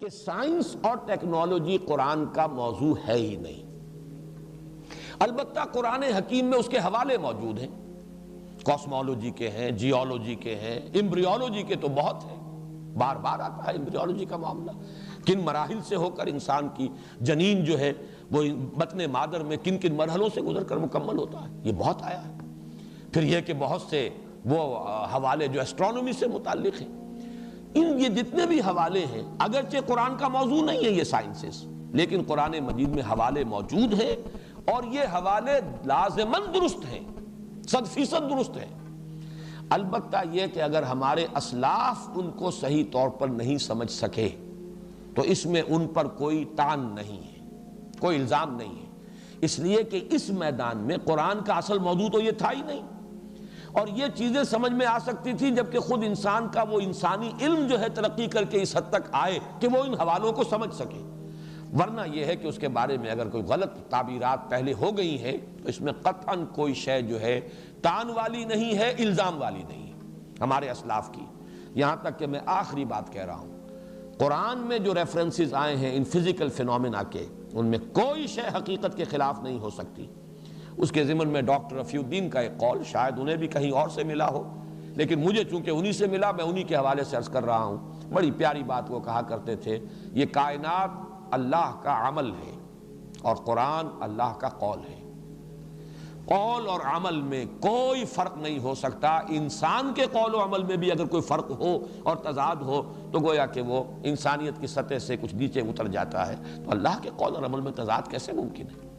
کہ سائنس اور ٹیکنالوجی قرآن کا موضوع ہے ہی نہیں۔ البتہ قرآن حکیم میں اس کے حوالے موجود ہیں، کاسمولوجی کے ہیں، جیولوجی کے ہیں، امبریولوجی کے تو بہت ہیں، بار بار آتا ہے امبریولوجی کا معاملہ، کن مراحل سے ہو کر انسان کی جنین جو ہے وہ بطن مادر میں کن کن مرحلوں سے گزر کر مکمل ہوتا ہے، یہ بہت آیا ہے۔ پھر یہ کہ بہت سے وہ حوالے جو ایسٹرونومی سے متعلق ہیں، یہ جتنے بھی حوالے ہیں اگرچہ قرآن کا موضوع نہیں ہے یہ سائنسز، لیکن قرآن مجید میں حوالے موجود ہیں اور یہ حوالے لازماً درست ہیں، 100% درست ہیں۔ البتہ یہ کہ اگر ہمارے اسلاف ان کو صحیح طور پر نہیں سمجھ سکے تو اس میں ان پر کوئی طعن نہیں ہے، کوئی الزام نہیں ہے، اس لیے کہ اس میدان میں قرآن کا اصل موضوع تو یہ تھا ہی نہیں، اور یہ چیزیں سمجھ میں آ سکتی تھی جبکہ خود انسان کا وہ انسانی علم جو ہے ترقی کر کے اس حد تک آئے کہ وہ ان حوالوں کو سمجھ سکے، ورنہ یہ ہے کہ اس کے بارے میں اگر کوئی غلط تعبیرات پہلے ہو گئی ہیں تو اس میں قطعاً کوئی شے جو ہے طعن والی نہیں ہے، الزام والی نہیں ہے ہمارے اسلاف کی۔ یہاں تک کہ میں آخری بات کہہ رہا ہوں، قرآن میں جو ریفرنسز آئے ہیں ان فزیکل فینومینا کے، ان میں کوئی شے حقیقت کے خلاف نہیں ہو سکتی۔ اس کے ضمن میں ڈاکٹر رفیع الدین کا ایک قول، شاید انہیں بھی کہیں اور سے ملا ہو، لیکن مجھے چونکہ انہی سے ملا، میں انہی کے حوالے سے عرض کر رہا ہوں۔ بڑی پیاری بات وہ کہا کرتے تھے، یہ کائنات اللہ کا عمل ہے اور قرآن اللہ کا قول ہے، قول اور عمل میں کوئی فرق نہیں ہو سکتا۔ انسان کے قول و عمل میں بھی اگر کوئی فرق ہو اور تضاد ہو تو گویا کہ وہ انسانیت کی سطح سے کچھ نیچے اتر جاتا ہے، تو اللہ کے قول اور عمل میں تضاد کیسے ممکن ہے؟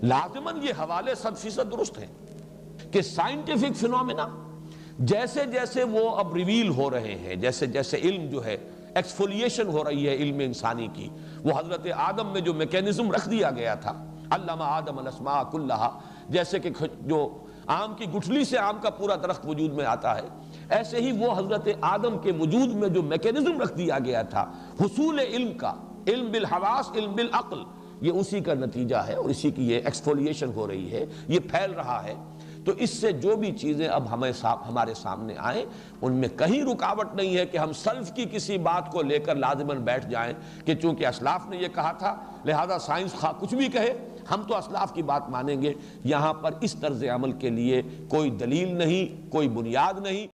لازماً یہ حوالے 100% درست ہیں کہ سائنٹیفک فینومینا جیسے جیسے وہ اب ریویل ہو رہے ہیں، جیسے جیسے علم جو ہے ایکسفولیشن ہو رہی ہے علم انسانی کی، وہ حضرت آدم میں جو میکینزم رکھ دیا گیا تھا، علم آدم الاسماء کلہا، جیسے کہ جو آم کی گٹھلی سے آم کا پورا درخت وجود میں آتا ہے، ایسے ہی وہ حضرت آدم کے وجود میں جو میکینزم رکھ دیا گیا تھا حصول علم کا، علم بالحواس، علم بالعقل، یہ اسی کا نتیجہ ہے اور اسی کی یہ ایکسفولیشن ہو رہی ہے، یہ پھیل رہا ہے۔ تو اس سے جو بھی چیزیں اب ہمارے سامنے آئیں ان میں کہیں رکاوٹ نہیں ہے کہ ہم سلف کی کسی بات کو لے کر لازماً بیٹھ جائیں کہ چونکہ اسلاف نے یہ کہا تھا لہذا سائنس خواہ کچھ بھی کہے ہم تو اسلاف کی بات مانیں گے۔ یہاں پر اس طرز عمل کے لیے کوئی دلیل نہیں، کوئی بنیاد نہیں۔